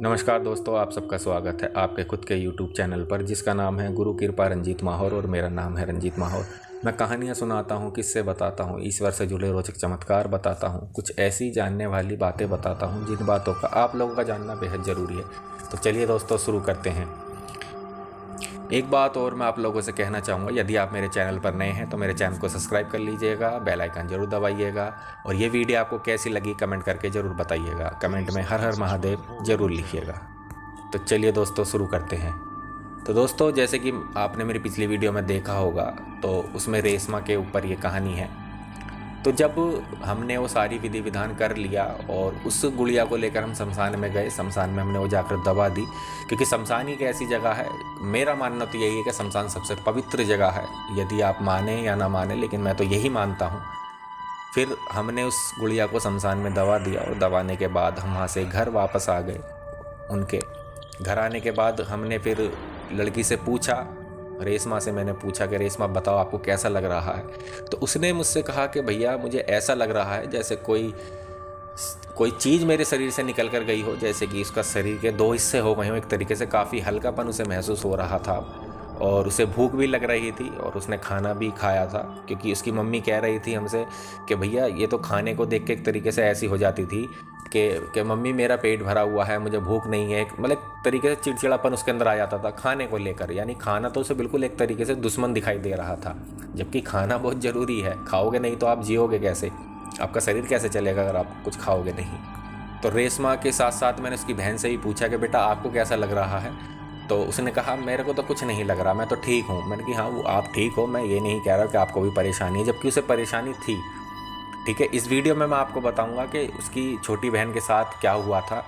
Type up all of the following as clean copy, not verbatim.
नमस्कार दोस्तों, आप सबका स्वागत है आपके खुद के YouTube चैनल पर जिसका नाम है गुरु कृपा रंजीत माहौर और मेरा नाम है रंजीत माहौर। मैं कहानियाँ सुनाता हूँ, किस्से बताता हूँ, ईश्वर से जुड़े रोचक चमत्कार बताता हूँ, कुछ ऐसी जानने वाली बातें बताता हूँ जिन बातों का आप लोगों का जानना बेहद ज़रूरी है। तो चलिए दोस्तों शुरू करते हैं। एक बात और मैं आप लोगों से कहना चाहूँगा, यदि आप मेरे चैनल पर नए हैं तो मेरे चैनल को सब्सक्राइब कर लीजिएगा, बेल आइकन जरूर दबाइएगा और ये वीडियो आपको कैसी लगी कमेंट करके ज़रूर बताइएगा। कमेंट में हर हर महादेव ज़रूर लिखिएगा। तो चलिए दोस्तों शुरू करते हैं। तो दोस्तों जैसे कि आपने मेरी पिछली वीडियो में देखा होगा तो उसमें रेशमा के ऊपर ये कहानी है। तो जब हमने वो सारी विधि विधान कर लिया और उस गुड़िया को लेकर हम शमशान में गए, शमशान में हमने वो जाकर दबा दी, क्योंकि शमशान ही एक ऐसी जगह है, मेरा मानना तो यही है कि शमशान सबसे पवित्र जगह है, यदि आप माने या ना माने, लेकिन मैं तो यही मानता हूँ। फिर हमने उस गुड़िया को शमशान में दबा दिया और दबाने के बाद हम वहाँ से घर वापस आ गए। उनके घर आने के बाद हमने फिर लड़की से पूछा, रेशमा से मैंने पूछा कि रेशमा बताओ आपको कैसा लग रहा है। तो उसने मुझसे कहा कि भैया मुझे ऐसा लग रहा है जैसे कोई चीज़ मेरे शरीर से निकल कर गई हो, जैसे कि उसका शरीर के दो हिस्से हो गए हो। एक तरीके से काफ़ी हल्कापन उसे महसूस हो रहा था और उसे भूख भी लग रही थी और उसने खाना भी खाया था, क्योंकि उसकी मम्मी कह रही थी हमसे कि भैया ये तो खाने को देख के एक तरीके से ऐसी हो जाती थी कि मम्मी मेरा पेट भरा हुआ है, मुझे भूख नहीं है। मतलब एक तरीके से चिड़चिड़ापन उसके अंदर आ जाता था खाने को लेकर, यानी खाना तो उसे बिल्कुल एक तरीके से दुश्मन दिखाई दे रहा था, जबकि खाना बहुत ज़रूरी है। खाओगे नहीं तो आप जियोगे कैसे, आपका शरीर कैसे चलेगा अगर आप कुछ खाओगे नहीं। तो रेशमा के साथ साथ मैंने उसकी बहन से भी पूछा कि बेटा आपको कैसा लग रहा है। तो उसने कहा मेरे को तो कुछ नहीं लग रहा, मैं तो ठीक हूँ। मैंने कहा हाँ वो आप ठीक हो, मैं ये नहीं कह रहा कि आपको भी परेशानी है, जबकि उसे परेशानी थी। ठीक है, इस वीडियो में मैं आपको बताऊंगा कि उसकी छोटी बहन के साथ क्या हुआ था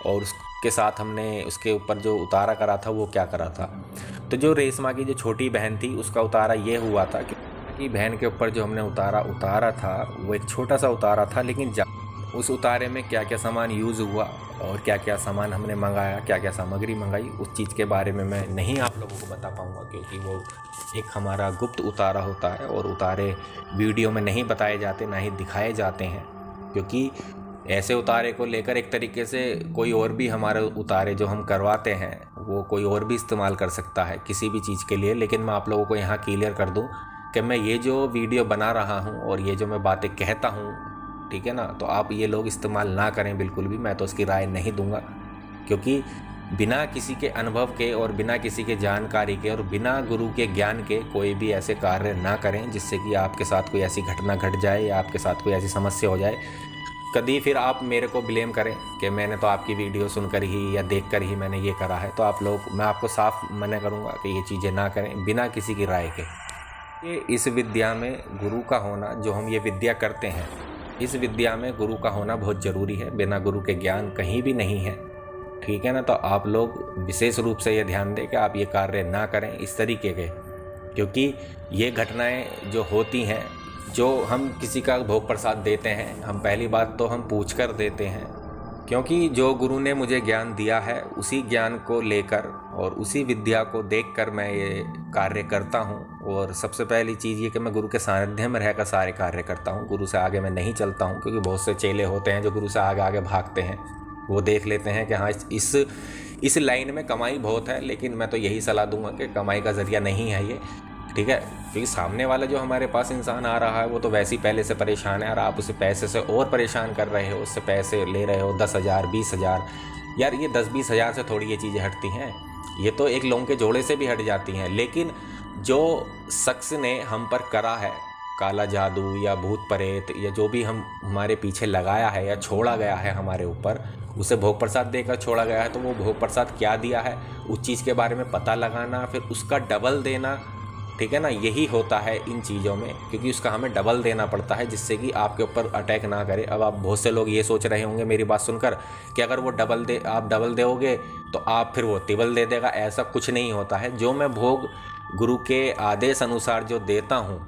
और उसके साथ हमने उसके ऊपर जो उतारा करा था वो क्या करा था। तो जो रेशमा की जो छोटी बहन थी उसका उतारा ये हुआ था कि बहन के ऊपर जो हमने उतारा था वो एक छोटा सा उतारा था, लेकिन उस उतारे में क्या क्या सामान यूज़ हुआ और क्या क्या सामान हमने मंगाया, क्या क्या सामग्री मंगाई, उस चीज़ के बारे में मैं नहीं आप लोगों को बता पाऊँगा, क्योंकि वो एक हमारा गुप्त उतारा होता है और उतारे वीडियो में नहीं बताए जाते, ना ही दिखाए जाते हैं, क्योंकि ऐसे उतारे को लेकर एक तरीके से कोई और भी हमारे उतारे जो हम करवाते हैं वो कोई और भी इस्तेमाल कर सकता है किसी भी चीज़ के लिए। लेकिन मैं आप लोगों को यहाँ क्लियर कर दूँ कि मैं ये जो वीडियो बना रहा हूँ और ये जो मैं बातें कहता हूँ, ठीक है ना, तो आप ये लोग इस्तेमाल ना करें बिल्कुल भी, मैं तो उसकी राय नहीं दूंगा, क्योंकि बिना किसी के अनुभव के और बिना किसी के जानकारी के और बिना गुरु के ज्ञान के कोई भी ऐसे कार्य ना करें जिससे कि आपके साथ कोई ऐसी घटना घट जाए या आपके साथ कोई ऐसी समस्या हो जाए। कभी फिर आप मेरे को ब्लेम करें कि मैंने तो आपकी वीडियो सुनकर ही या देखकर ही मैंने ये करा है, तो आप लोग, मैं आपको साफ मना करूँगा कि ये चीज़ें ना करें बिना किसी की राय के। ये इस विद्या में गुरु का होना, जो हम ये विद्या करते हैं, इस विद्या में गुरु का होना बहुत ज़रूरी है। बिना गुरु के ज्ञान कहीं भी नहीं है, ठीक है ना। तो आप लोग विशेष रूप से ये ध्यान दें कि आप ये कार्य ना करें इस तरीके के, क्योंकि ये घटनाएं जो होती हैं, जो हम किसी का भोग प्रसाद देते हैं, हम पहली बात तो हम पूछ कर देते हैं, क्योंकि जो गुरु ने मुझे ज्ञान दिया है उसी ज्ञान को लेकर और उसी विद्या को देखकर मैं ये कार्य करता हूँ। और सबसे पहली चीज़ ये कि मैं गुरु के सानिध्य में रहकर सारे कार्य करता हूँ, गुरु से आगे मैं नहीं चलता हूँ, क्योंकि बहुत से चेले होते हैं जो गुरु से आगे आगे भागते हैं। वो देख लेते हैं कि हाँ इस लाइन में कमाई बहुत है, लेकिन मैं तो यही सलाह दूंगा कि कमाई का ज़रिया नहीं है ये, ठीक है। क्योंकि सामने वाला जो हमारे पास इंसान आ रहा है वो तो वैसे ही पहले से परेशान है और आप उसे पैसे से और परेशान कर रहे हो, उससे पैसे ले रहे हो 10,000 20,000। यार ये 10-20 हज़ार से थोड़ी ये चीज़ें हटती हैं, ये तो एक लौंग के जोड़े से भी हट जाती हैं। लेकिन जो शख्स ने हम पर करा है काला जादू या भूत प्रेत या जो भी हमारे पीछे लगाया है या छोड़ा गया है हमारे ऊपर, उसे भोग प्रसाद देकर छोड़ा गया है, तो वो भोग प्रसाद क्या दिया है उस चीज़ के बारे में पता लगाना, फिर उसका डबल देना, ठीक है ना। यही होता है इन चीज़ों में, क्योंकि उसका हमें डबल देना पड़ता है जिससे कि आपके ऊपर अटैक ना करे। अब आप बहुत से लोग ये सोच रहे होंगे मेरी बात सुनकर कि अगर वो आप डबल दोगे तो आप फिर वो तिबल दे देगा। ऐसा कुछ नहीं होता है। जो मैं भोग गुरु के आदेश अनुसार जो देता हूँ,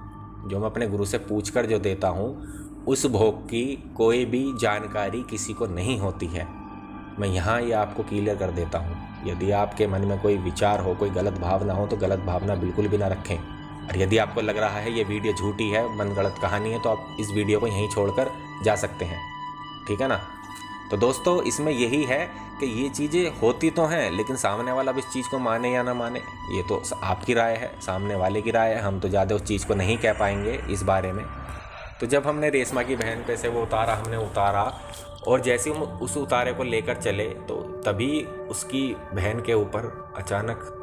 जो मैं अपने गुरु से पूछकर जो देता हूँ, उस भोग की कोई भी जानकारी किसी को नहीं होती है। मैं यहाँ ये आपको क्लियर कर देता हूँ। यदि आपके मन में कोई विचार हो, कोई गलत भावना हो, तो गलत भावना बिल्कुल भी ना रखें। और यदि आपको लग रहा है ये वीडियो झूठी है, मन गलत कहानी है, तो आप इस वीडियो को यहीं छोड़कर जा सकते हैं, ठीक है ना। तो दोस्तों इसमें यही है कि ये चीज़ें होती तो हैं, लेकिन सामने वाला भी इस चीज़ को माने या ना माने ये तो आपकी राय है, सामने वाले की राय है। हम तो ज़्यादा उस चीज़ को नहीं कह पाएंगे इस बारे में। तो जब हमने रेशमा की बहन पे से वो उतारा, हमने उतारा, और जैसे हम उस उतारे को लेकर चले तो तभी उसकी बहन के ऊपर अचानक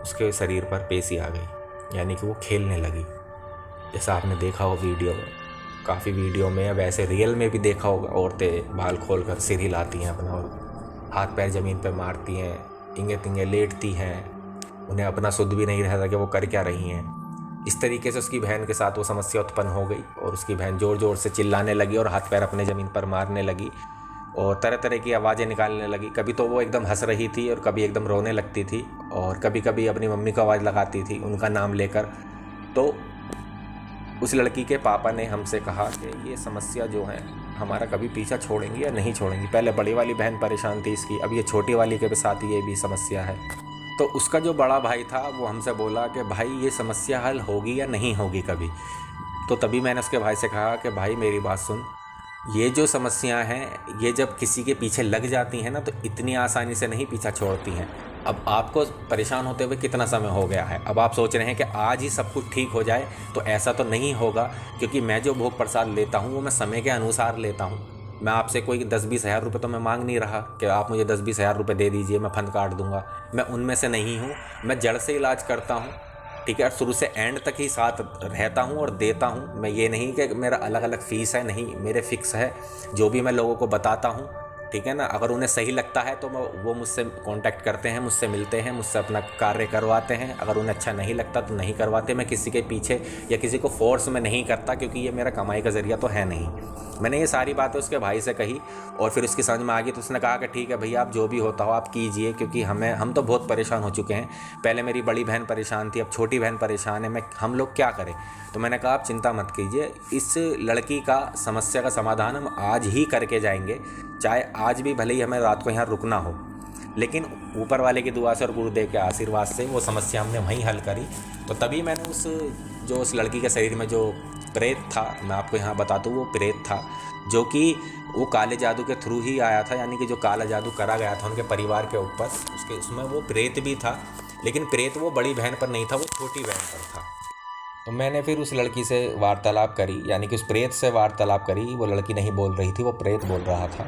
उसके शरीर पर पेशी आ गई, यानी कि वो खेलने लगी। जैसा आपने देखा हो वीडियो में, काफ़ी वीडियो में, अब ऐसे रियल में भी देखा होगा, औरतें बाल खोल कर सिर हिलाती हैं अपना और हाथ पैर ज़मीन पर मारती हैं, इंगे तिंगे लेटती हैं, उन्हें अपना सुध भी नहीं रहता कि वो कर क्या रही हैं। इस तरीके से उसकी बहन के साथ वो समस्या उत्पन्न हो गई और उसकी बहन ज़ोर ज़ोर से चिल्लाने लगी और हाथ पैर अपने ज़मीन पर मारने लगी और तरह तरह की आवाज़ें निकालने लगी। कभी तो वो एकदम हंस रही थी और कभी एकदम रोने लगती थी और कभी कभी अपनी मम्मी को आवाज़ लगाती थी उनका नाम लेकर। तो उस लड़की के पापा ने हमसे कहा कि ये समस्या जो है हमारा कभी पीछा छोड़ेंगी या नहीं छोड़ेंगी। पहले बड़ी वाली बहन परेशान थी इसकी, अब ये छोटी वाली के साथ ये भी समस्या है। तो उसका जो बड़ा भाई था वो हमसे बोला कि भाई ये समस्या हल होगी या नहीं होगी कभी। तो तभी मैंने उसके भाई से कहा कि भाई मेरी बात सुन, ये जो समस्याएं हैं ये जब किसी के पीछे लग जाती हैं ना तो इतनी आसानी से नहीं पीछा छोड़ती हैं। अब आपको परेशान होते हुए कितना समय हो गया है, अब आप सोच रहे हैं कि आज ही सब कुछ ठीक हो जाए, तो ऐसा तो नहीं होगा, क्योंकि मैं जो भोग प्रसाद लेता हूँ वो मैं समय के अनुसार लेता हूँ। मैं आपसे कोई 10-20 हज़ार रुपये तो मैं मांग नहीं रहा कि आप मुझे 10-20 हज़ार रुपये दे दीजिए मैं फंड काट दूंगा। मैं उनमें से नहीं हूँ, मैं जड़ से इलाज करता हूँ, ठीक है, और शुरू से एंड तक ही साथ रहता हूँ और देता हूँ। मैं ये नहीं कि मेरा अलग अलग फ़ीस है, नहीं, मेरे फिक्स है जो भी मैं लोगों को बताता हूँ, ठीक है ना। अगर उन्हें सही लगता है तो वो मुझसे कांटेक्ट करते हैं, मुझसे मिलते हैं, मुझसे अपना कार्य करवाते हैं। अगर उन्हें अच्छा नहीं लगता तो नहीं करवाते। मैं किसी के पीछे या किसी को फोर्स में नहीं करता, क्योंकि ये मेरा कमाई का ज़रिया तो है नहीं। मैंने ये सारी बातें उसके भाई से कही और फिर उसकी समझ में आ गई, तो उसने कहा कि ठीक है भैया, आप जो भी होता हो आप कीजिए, क्योंकि हम तो बहुत परेशान हो चुके हैं। पहले मेरी बड़ी बहन परेशान थी, अब छोटी बहन परेशान है, हम लोग क्या करें। तो मैंने कहा आप चिंता मत कीजिए, इस लड़की का समस्या का समाधान हम आज ही करके जाएंगे, चाहे आज भी भले ही हमें रात को यहाँ रुकना हो, लेकिन ऊपर वाले की दुआ से और गुरुदेव के आशीर्वाद से वो समस्या हमने वहीं हल करी। तो तभी मैंने उस लड़की के शरीर में जो प्रेत था, मैं आपको यहाँ बता दूँ, वो प्रेत था जो कि वो काले जादू के थ्रू ही आया था, यानी कि जो काला जादू करा गया था उनके परिवार के ऊपर, उसमें वो प्रेत भी था, लेकिन प्रेत वो बड़ी बहन पर नहीं था, वो छोटी बहन पर था। तो मैंने फिर उस लड़की से वार्तालाप करी, यानी कि उस प्रेत से वार्तालाप करी। वो लड़की नहीं बोल रही थी, वो प्रेत बोल रहा था।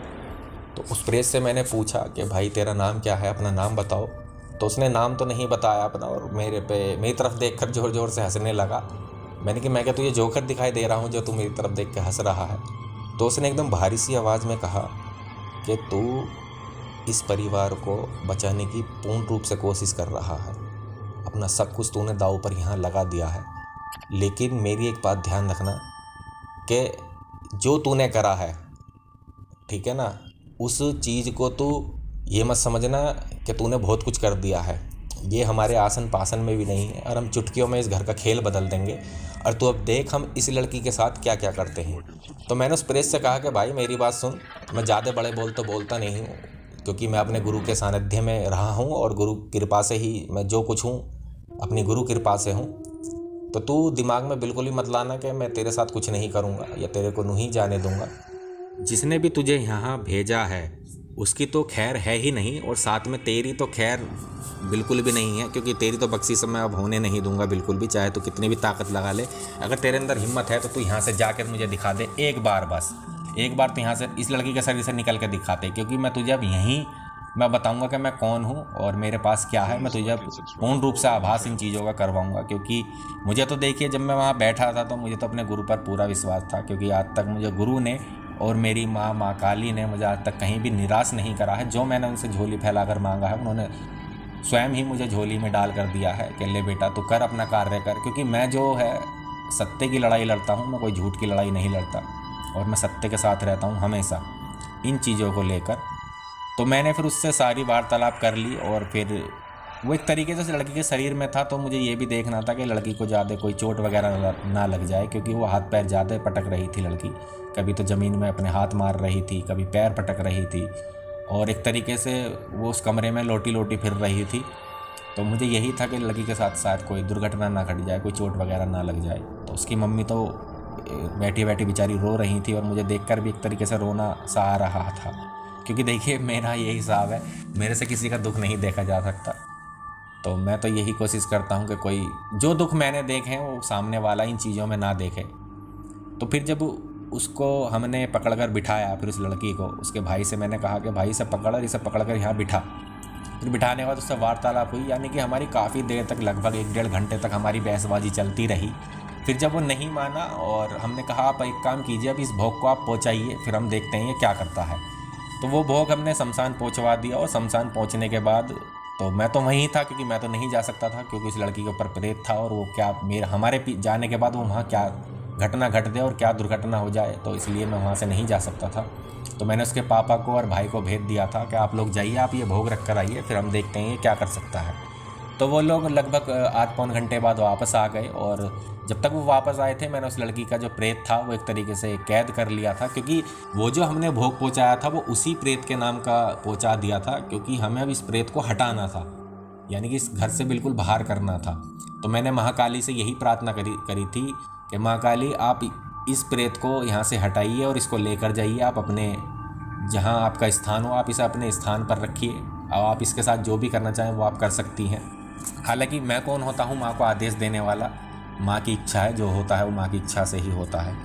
तो उस प्रेत से मैंने पूछा कि भाई तेरा नाम क्या है, अपना नाम बताओ। तो उसने नाम तो नहीं बताया अपना, और मेरी तरफ देखकर ज़ोर ज़ोर से हंसने लगा। मैंने कि मैं क्या तुझे जोकर दिखाई दे रहा हूँ जो तू मेरी तरफ देख के हंस रहा है। तो उसने एकदम भारी सी आवाज़ में कहा कि तू इस परिवार को बचाने की पूर्ण रूप से कोशिश कर रहा है, अपना सब कुछ तूने दांव पर यहाँ लगा दिया है, लेकिन मेरी एक बात ध्यान रखना कि जो तूने करा है, ठीक है ना, उस चीज़ को तू ये मत समझना कि तूने बहुत कुछ कर दिया है। ये हमारे आसन पासन में भी नहीं है और हम चुटकियों में इस घर का खेल बदल देंगे, और तू अब देख हम इस लड़की के साथ क्या क्या करते हैं। तो मैंने उस प्रेस से कहा कि भाई मेरी बात सुन, मैं ज़्यादा बड़े बोल तो बोलता नहीं हूँ, क्योंकि मैं अपने गुरु के सानिध्य में रहा हूँ और गुरु कृपा से ही मैं जो कुछ हूँ अपनी गुरु कृपा से हूँ। तो तू दिमाग में बिल्कुल ही मत लाना कि मैं तेरे साथ कुछ नहीं करूँगा या तेरे को नहीं जाने दूँगा। जिसने भी तुझे यहाँ भेजा है उसकी तो खैर है ही नहीं, और साथ में तेरी तो खैर बिल्कुल भी नहीं है, क्योंकि तेरी तो बख्शी से मैं अब होने नहीं दूंगा बिल्कुल भी, चाहे तो कितनी भी ताकत लगा ले। अगर तेरे अंदर हिम्मत है तो तू यहाँ से जाकर मुझे दिखा दे एक बार, बस एक बार तो यहाँ से इस लड़की के शरीर से निकल के दिखाते, क्योंकि मैं तुझे अब यहीं मैं बताऊंगा कि मैं कौन हूँ और मेरे पास क्या है। मैं तुझे पूर्ण रूप से आभास इन चीज़ों का करवाऊंगा, क्योंकि मुझे तो देखिए जब मैं वहाँ बैठा था तो मुझे तो अपने गुरु पर पूरा विश्वास था, क्योंकि आज तक मुझे गुरु ने और मेरी माँ काली ने मुझे आज तक कहीं भी निराश नहीं करा है। जो मैंने उनसे झोली फैलाकर मांगा है उन्होंने स्वयं ही मुझे झोली में डाल कर दिया है कि ले बेटा तू कर अपना कार्य कर, क्योंकि मैं जो है सत्य की लड़ाई लड़ता हूँ, मैं कोई झूठ की लड़ाई नहीं लड़ता, और मैं सत्य के साथ रहता हूँ हमेशा इन चीज़ों को लेकर। तो मैंने फिर उससे सारी वार्तालाप कर ली, और फिर वो एक तरीके से लड़की के शरीर में था, तो मुझे ये भी देखना था कि लड़की को ज़्यादा कोई चोट वगैरह ना लग जाए, क्योंकि वो हाथ पैर ज़्यादा पटक रही थी लड़की, कभी तो ज़मीन में अपने हाथ मार रही थी, कभी पैर पटक रही थी, और एक तरीके से वो उस कमरे में लोटी लोटी फिर रही थी। तो मुझे यही था कि लड़की के साथ शायद कोई दुर्घटना ना घट जाए, कोई चोट वगैरह ना लग जाए। तो उसकी मम्मी तो बैठी बैठी बेचारी रो रही थी और मुझे देखकर भी एक तरीके से रोना सा आ रहा था, क्योंकि देखिए मेरा ये हिसाब है, मेरे से किसी का दुख नहीं देखा जा सकता। तो मैं तो यही कोशिश करता हूँ कि कोई जो दुख मैंने देखे हैं वो सामने वाला इन चीज़ों में ना देखे। तो फिर जब उसको हमने पकड़कर बिठाया, फिर उस लड़की को उसके भाई से मैंने कहा कि भाई इसे पकड़ और इसे पकड़कर यहाँ बिठा। फिर बिठाने के बाद उससे वार्तालाप हुई, यानी कि हमारी काफ़ी देर तक, लगभग 1-1.5 घंटे तक हमारी बहसबाजी चलती रही। फिर जब वो नहीं माना और हमने कहा आप एक काम कीजिए, अब इस भोग को आप पहुँचाइए, फिर हम देखते हैं ये क्या करता है। तो वो भोग हमने शमशान पहुँचवा दिया और शमशान पहुँचने के बाद तो मैं तो वहीं था, क्योंकि मैं तो नहीं जा सकता था, क्योंकि उस लड़की के ऊपर प्रेत था और वो क्या हमारे जाने के बाद वो वहाँ क्या घटना घट दे और क्या दुर्घटना हो जाए, तो इसलिए मैं वहाँ से नहीं जा सकता था। तो मैंने उसके पापा को और भाई को भेज दिया था कि आप लोग जाइए, आप ये भोग रख कर आइए, फिर हम देखते हैं ये क्या कर सकता है। तो वो लोग लगभग 8-9 घंटे बाद वापस आ गए और जब तक वो वापस आए थे मैंने उस लड़की का जो प्रेत था वो एक तरीके से कैद कर लिया था, क्योंकि वो जो हमने भोग पहुँचाया था वो उसी प्रेत के नाम का पहुँचा दिया था, क्योंकि हमें अब इस प्रेत को हटाना था, यानी कि इस घर से बिल्कुल बाहर करना था। तो मैंने महाकाली से यही प्रार्थना करी थी कि महाकाली आप इस प्रेत को यहाँ से हटाइए और इसको लेकर जाइए, आप अपने जहाँ आपका स्थान हो आप इसे अपने स्थान पर रखिए, और आप इसके साथ जो भी करना चाहें वो आप कर सकती हैं। हालांकि मैं कौन होता हूँ माँ को आदेश देने वाला, माँ की इच्छा है, जो होता है वो माँ की इच्छा से ही होता है।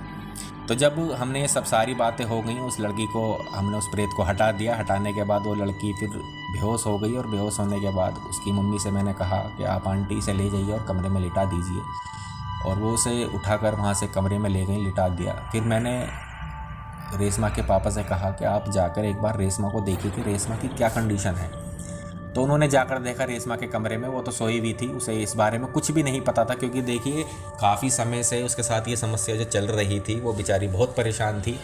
तो जब हमने ये सब सारी बातें हो गई, उस लड़की को हमने उस प्रेत को हटा दिया। हटाने के बाद वो लड़की फिर बेहोश हो गई और बेहोश होने के बाद उसकी मम्मी से मैंने कहा कि आप आंटी से ले जाइए और कमरे में लिटा दीजिए, और वो उसे उठाकर वहाँ से कमरे में ले गई, लिटा दिया। फिर मैंने रेशमा के पापा से कहा कि आप जाकर एक बार रेशमा को देखिए कि रेशमा की क्या कंडीशन है। तो उन्होंने जाकर देखा रेशमा के कमरे में, वो तो सोई हुई थी, उसे इस बारे में कुछ भी नहीं पता था, क्योंकि देखिए काफ़ी समय से उसके साथ ये समस्या जो चल रही थी, वो बेचारी बहुत परेशान थी।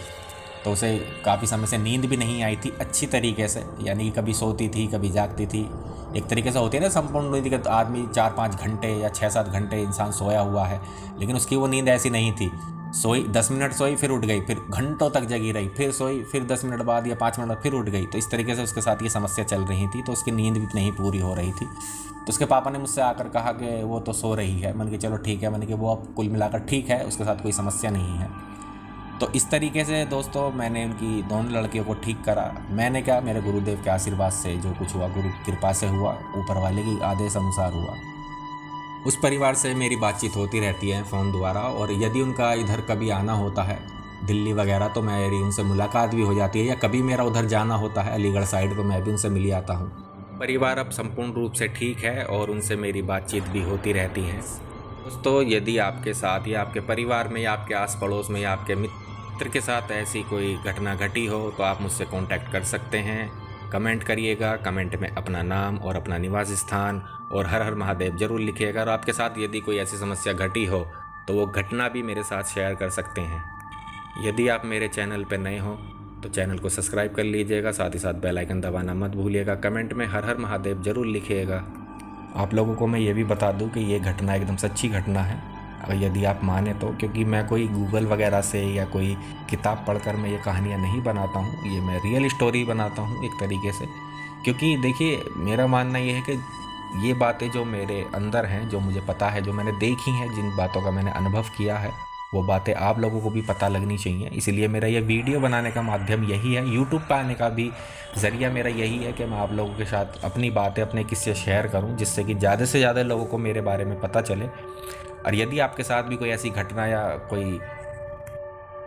तो उसे काफ़ी समय से नींद भी नहीं आई थी अच्छी तरीके से, यानी कभी सोती थी कभी जागती थी। एक तरीके से होती है ना संपूर्ण नींद के, आदमी 4-5 घंटे या 6-7 घंटे इंसान सोया हुआ है, लेकिन उसकी वो नींद ऐसी नहीं थी। सोई 10 मिनट सोई फिर उठ गई, फिर घंटों तक जगी रही, फिर सोई, फिर 10 मिनट बाद या 5 मिनट बाद फिर उठ गई। तो इस तरीके से उसके साथ ये समस्या चल रही थी, तो उसकी नींद भी नहीं पूरी हो रही थी। तो उसके पापा ने मुझसे आकर कहा कि वो तो सो रही है। मैंने कहा चलो ठीक है, मैंने कहा वो अब कुल मिलाकर ठीक है, उसके साथ कोई समस्या नहीं है। तो इस तरीके से दोस्तों मैंने उनकी दोनों लड़कियों को ठीक करा। मैंने क्या, मेरे गुरुदेव के आशीर्वाद से जो कुछ हुआ, गुरु कृपा से हुआ, ऊपर वाले की आदेश अनुसार हुआ। उस परिवार से मेरी बातचीत होती रहती है फ़ोन द्वारा, और यदि उनका इधर कभी आना होता है दिल्ली वगैरह तो मेरी उनसे मुलाकात भी हो जाती है, या कभी मेरा उधर जाना होता है अलीगढ़ साइड तो मैं भी उनसे मिल आता हूँ। परिवार अब संपूर्ण रूप से ठीक है और उनसे मेरी बातचीत भी होती रहती है। दोस्तों यदि आपके साथ या आपके परिवार में या आपके आस पड़ोस में या आपके मित्र के साथ ऐसी कोई घटना घटी हो तो आप मुझसे कांटेक्ट कर सकते हैं। कमेंट करिएगा, कमेंट में अपना नाम और अपना निवास स्थान और हर हर महादेव जरूर लिखिएगा। और आपके साथ यदि कोई ऐसी समस्या घटी हो तो वो घटना भी मेरे साथ शेयर कर सकते हैं। यदि आप मेरे चैनल पर नए हो तो चैनल को सब्सक्राइब कर लीजिएगा, साथ ही साथ बेल आइकन दबाना मत भूलिएगा। कमेंट में हर हर महादेव जरूर लिखिएगा। आप लोगों को मैं ये भी बता दूं कि ये घटना एकदम सच्ची घटना है, अगर यदि आप माने तो, क्योंकि मैं कोई गूगल वगैरह से या कोई किताब पढ़कर मैं ये कहानियाँ नहीं बनाता हूँ, ये मैं रियल स्टोरी बनाता हूँ एक तरीके से। क्योंकि देखिए मेरा मानना ये है कि ये बातें जो मेरे अंदर हैं, जो मुझे पता है, जो मैंने देखी हैं, जिन बातों का मैंने अनुभव किया है, वो बातें आप लोगों को भी पता लगनी चाहिए। इसलिए मेरा ये वीडियो बनाने का माध्यम यही है, यूट्यूब पर आने का भी ज़रिया मेरा यही है कि मैं आप लोगों के साथ अपनी बातें, अपने किस्से शेयर करूं, जिससे कि ज़्यादा से ज़्यादा लोगों को मेरे बारे में पता चले। और यदि आपके साथ भी कोई ऐसी घटना या कोई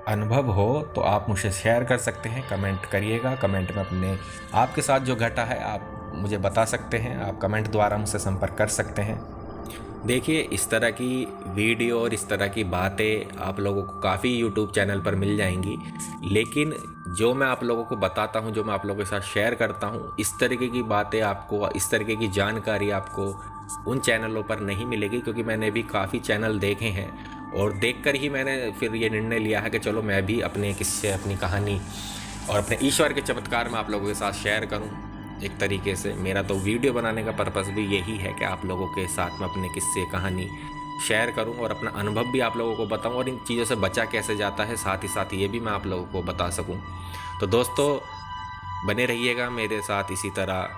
अनुभव हो तो आप मुझसे शेयर कर सकते हैं, कमेंट करिएगा। कमेंट में अपने आपके साथ जो घटा है आप मुझे बता सकते हैं, आप कमेंट द्वारा मुझसे संपर्क कर सकते हैं। देखिए इस तरह की वीडियो और इस तरह की बातें आप लोगों को काफ़ी यूट्यूब चैनल पर मिल जाएंगी, लेकिन जो मैं आप लोगों को बताता हूं, जो मैं आप लोगों के साथ शेयर करता हूं, इस तरीके की बातें आपको, इस तरीके की जानकारी आपको उन चैनलों पर नहीं मिलेगी। क्योंकि मैंने भी काफ़ी चैनल देखे हैं और देखकर ही मैंने फिर ये निर्णय लिया है कि चलो मैं भी अपने किस्से, अपनी कहानी और अपने ईश्वर के चमत्कार में आप लोगों के साथ शेयर करूँ। एक तरीके से मेरा तो वीडियो बनाने का पर्पस भी यही है कि आप लोगों के साथ में अपने किस्से, कहानी शेयर करूं और अपना अनुभव भी आप लोगों को बताऊं, और इन चीज़ों से बचा कैसे जाता है साथ ही साथ ये भी मैं आप लोगों को बता सकूं। तो दोस्तों बने रहिएगा मेरे साथ इसी तरह।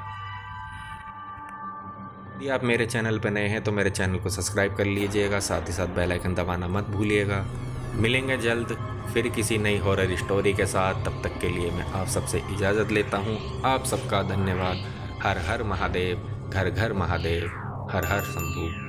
यदि आप मेरे चैनल पर नए हैं तो मेरे चैनल को सब्सक्राइब कर लीजिएगा, साथ ही साथ बेल आइकन दबाना मत भूलिएगा। मिलेंगे जल्द फिर किसी नई हॉरर स्टोरी के साथ। तब तक के लिए मैं आप सबसे इजाज़त लेता हूँ। आप सबका धन्यवाद। हर हर महादेव, घर घर महादेव, हर हर शंभू।